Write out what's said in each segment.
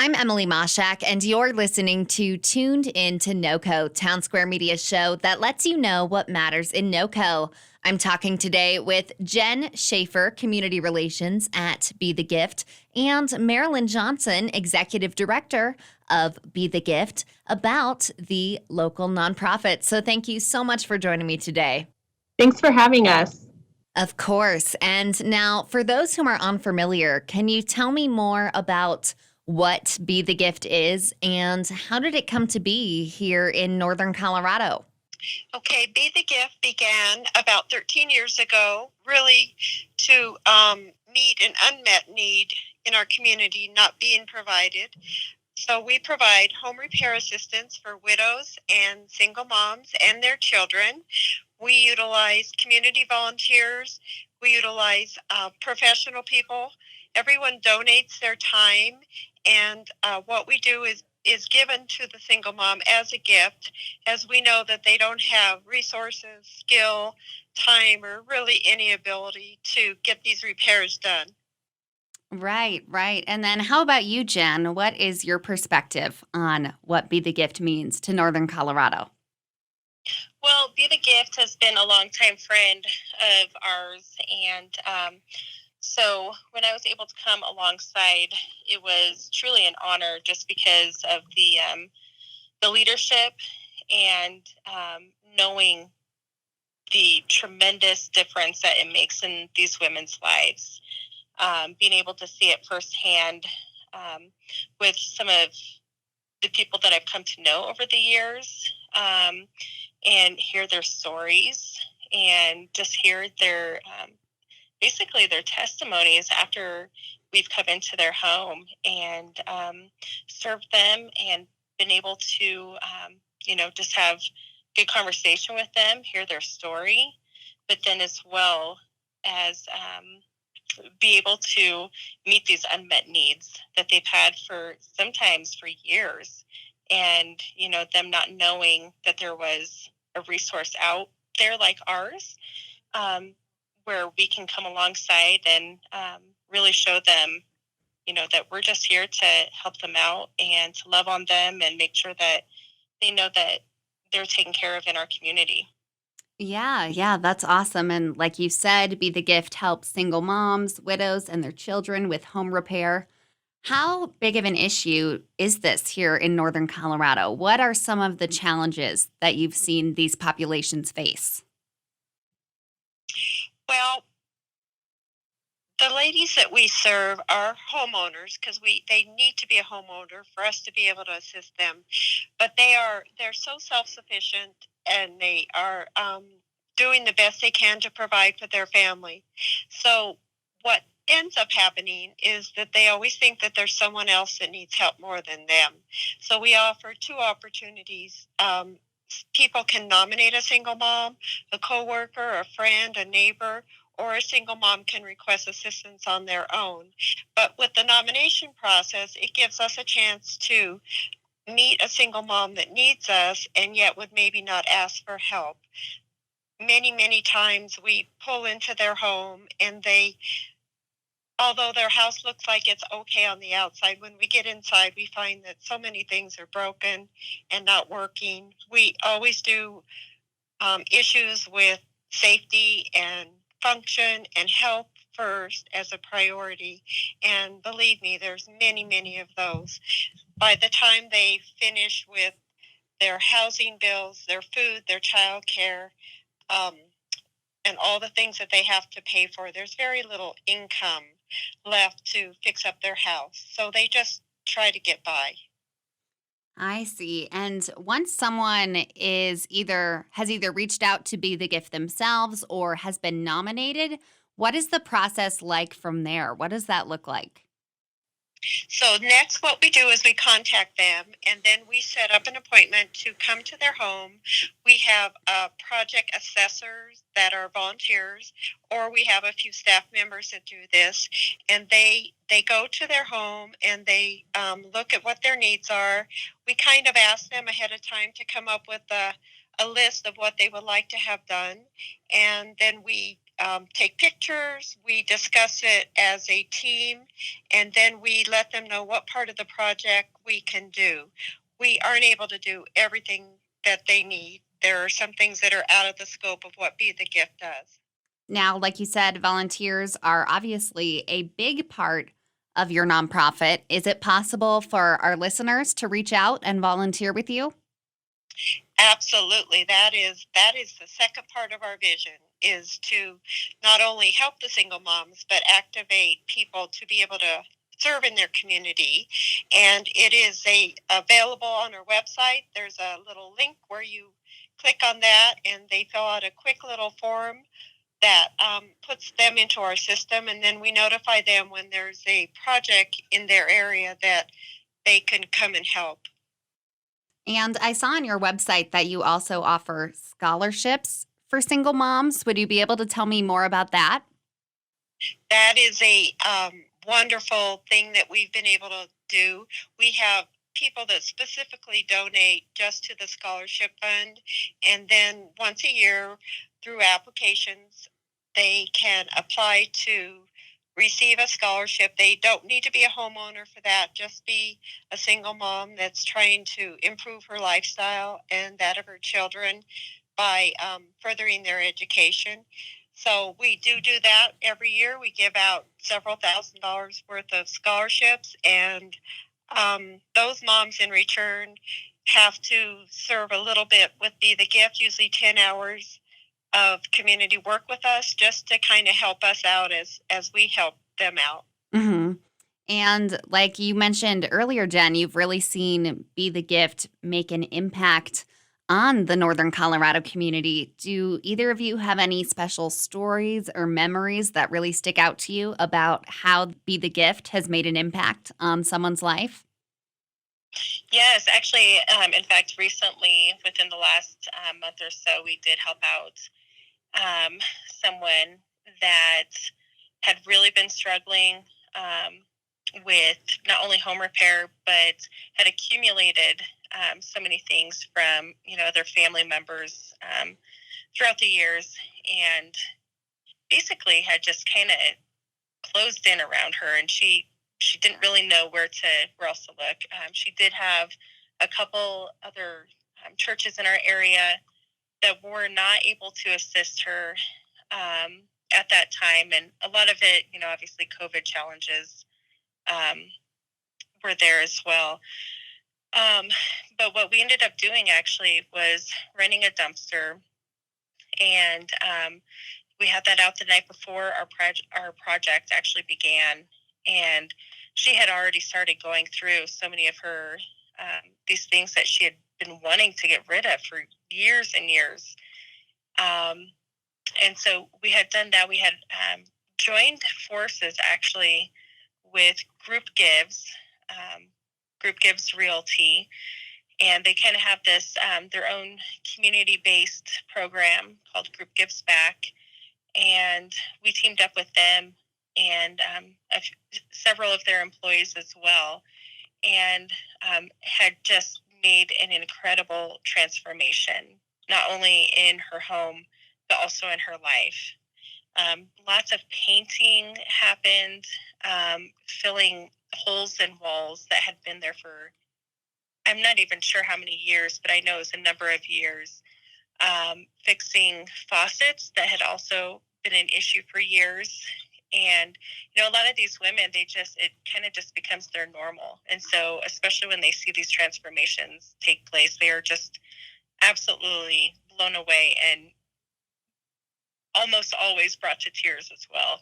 I'm Emily Mashak, and you're listening to Tuned In to NoCo, Town Square Media's show that lets you know what matters in NoCo. I'm talking today with Jen Schaefer, Community Relations at Be the Gift, and Marilyn Johnson, Executive Director of Be the Gift, about the local nonprofit. So thank you so much for joining me today. Thanks for having us. Of course. And now, for those whom are unfamiliar, can you tell me more about what Be the Gift is and how did it come to be here in Northern Colorado? Okay, Be the Gift began about 13 years ago, really to meet an unmet need in our community not being provided. So we provide home repair assistance for widows and single moms and their children. We utilize community volunteers. We utilize professional people. Everyone donates their time, and what we do is given to the single mom as a gift, as we know that they don't have resources, skill, time, or really any ability to get these repairs done. Right, right. And then how about you, Jen? What is your perspective on what Be the Gift means to Northern Colorado? Well, Be the Gift has been a longtime friend of ours, and so when I was able to come alongside, it was truly an honor, just because of the leadership and knowing the tremendous difference that it makes in these women's lives. Being able to see it firsthand with some of the people that I've come to know over the years, and hear their stories and just hear their basically their testimonies after we've come into their home and served them and been able to just have good conversation with them, hear their story, but then as well as be able to meet these unmet needs that they've had for sometimes for years, and them not knowing that there was a resource out there like ours, where we can come alongside and really show them that we're just here to help them out and to love on them and make sure that they know that they're taken care of in our community. Yeah, that's awesome. And like you said, Be the Gift helps single moms, widows, and their children with home repair. How big of an issue is this here in Northern Colorado? What are some of the challenges that you've seen these populations face? Well, the ladies that we serve are homeowners because they need to be a homeowner for us to be able to assist them. But they're so self-sufficient, and they are doing the best they can to provide for their family. So what ends up happening is that they always think that there's someone else that needs help more than them. So we offer two opportunities. People can nominate a single mom, a coworker, a friend, a neighbor, or a single mom can request assistance on their own. But with the nomination process, it gives us a chance to meet a single mom that needs us and yet would maybe not ask for help. Many, many times we pull into their home and although their house looks like it's okay on the outside, when we get inside, we find that so many things are broken and not working. We always do issues with safety and function and health first as a priority. And believe me, there's many, many of those. By the time they finish with their housing bills, their food, their child care, and all the things that they have to pay for, there's very little income left to fix up their house. So they just try to get by. I see. And once someone has either reached out to Be the Gift themselves or has been nominated, what is the process like from there? What does that look like? So next, what we do is we contact them, and then we set up an appointment to come to their home. We have project assessors that are volunteers, or we have a few staff members that do this, and they go to their home and they look at what their needs are. We kind of ask them ahead of time to come up with a list of what they would like to have done, and then we take pictures, we discuss it as a team, and then we let them know what part of the project we can do. We aren't able to do everything that they need. There are some things that are out of the scope of what Be the Gift does. Now, like you said, volunteers are obviously a big part of your nonprofit. Is it possible for our listeners to reach out and volunteer with you? Absolutely. That is the second part of our vision, is to not only help the single moms but activate people to be able to serve in their community. And it is available on our website. There's a little link where you click on that and they fill out a quick little form that puts them into our system, and then we notify them when there's a project in their area that they can come and help. And I saw on your website that you also offer scholarships for single moms. Would you be able to tell me more about that? That is a wonderful thing that we've been able to do. We have people that specifically donate just to the scholarship fund, and then once a year through applications, they can apply to receive a scholarship. They don't need to be a homeowner for that, just be a single mom that's trying to improve her lifestyle and that of her children by furthering their education. So we do that every year. We give out several $1,000s worth of scholarships, and those moms in return have to serve a little bit with Be the Gift, usually 10 hours of community work with us, just to kind of help us out as we help them out. Hmm. And like you mentioned earlier, Jen, you've really seen Be the Gift make an impact on the Northern Colorado community. Do either of you have any special stories or memories that really stick out to you about how Be the Gift has made an impact on someone's life? Yes, actually, in fact, recently, within the last month or so, we did help out someone that had really been struggling with not only home repair, but had accumulated so many things from other family members throughout the years, and basically had just kind of closed in around her, and she didn't really know where else to look. She did have a couple other churches in our area that were not able to assist her at that time, and a lot of it, obviously COVID challenges um, were there as well. But what we ended up doing actually was renting a dumpster, and we had that out the night before our project actually began, and she had already started going through so many of her these things that she had been wanting to get rid of for years and years. And so we had done that. We had joined forces actually with Group Gives Realty, and they kind of have this their own community-based program called Group Gives Back, and we teamed up with them and several of their employees as well, and had just made an incredible transformation, not only in her home, but also in her life. Lots of painting happened, filling holes in walls that had been there for, I'm not even sure how many years, but I know it was a number of years. Fixing faucets that had also been an issue for years. And, a lot of these women, it kind of just becomes their normal. And so, especially when they see these transformations take place, they are just absolutely blown away and almost always brought to tears as well.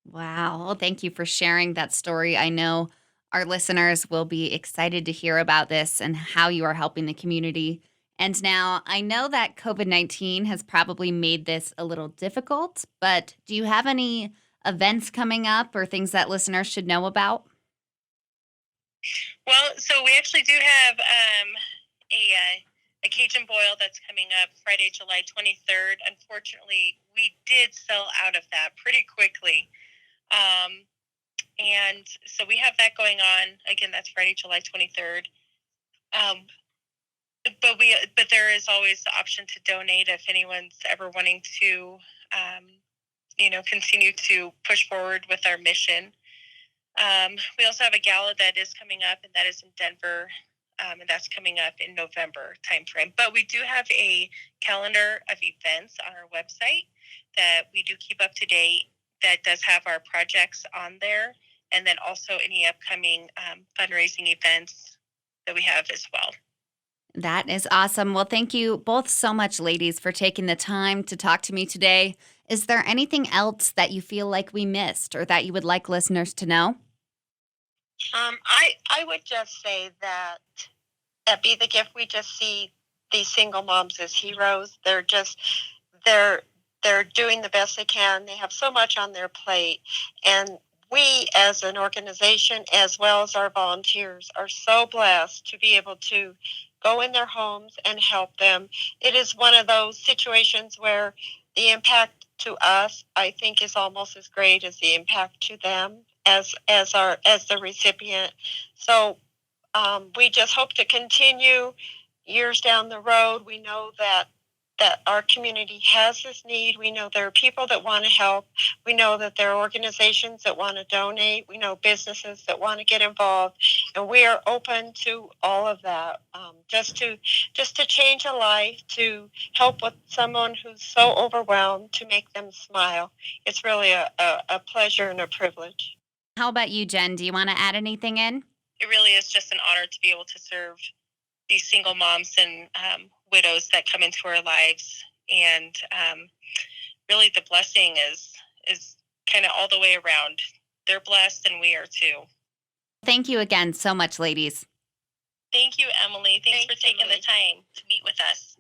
Wow. Well, thank you for sharing that story. I know our listeners will be excited to hear about this and how you are helping the community. And now I know that COVID-19 has probably made this a little difficult, but do you have any events coming up or things that listeners should know about? Well, so we actually do have a Cajun boil that's coming up Friday, July 23rd. Unfortunately, we did sell out of that pretty quickly. And so we have that going on. Again, that's Friday, July 23rd. But there is always the option to donate if anyone's ever wanting to continue to push forward with our mission. We also have a gala that is coming up, and that is in Denver, and that's coming up in November timeframe. But we do have a calendar of events on our website that we do keep up to date that does have our projects on there, and then also any upcoming fundraising events that we have as well. That is awesome. Well, thank you both so much, ladies, for taking the time to talk to me today. Is there anything else that you feel like we missed or that you would like listeners to know? I would just say that at Be the Gift, we just see these single moms as heroes. They're doing the best they can. They have so much on their plate, and we as an organization, as well as our volunteers, are so blessed to be able to go in their homes and help them. It is one of those situations where the impact to us, I think, is almost as great as the impact to them as the recipient. So we just hope to continue years down the road. We know that our community has this need. We know there are people that want to help. We know that there are organizations that want to donate. We know businesses that want to get involved, and we are open to all of that. Just to change a life, to help with someone who's so overwhelmed, to make them smile. It's really a pleasure and a privilege. How about you, Jen? Do you want to add anything in? It really is just an honor to be able to serve these single moms and widows that come into our lives, and really the blessing is kind of all the way around. They're blessed, and we are too. Thank you again so much, ladies. Thank you, Emily. Thanks for taking the time to meet with us.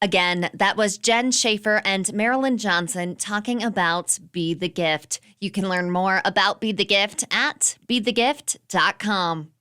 Again, that was Jen Schaefer and Marilyn Johnson talking about Be the Gift. You can learn more about Be the Gift at bethegift.com.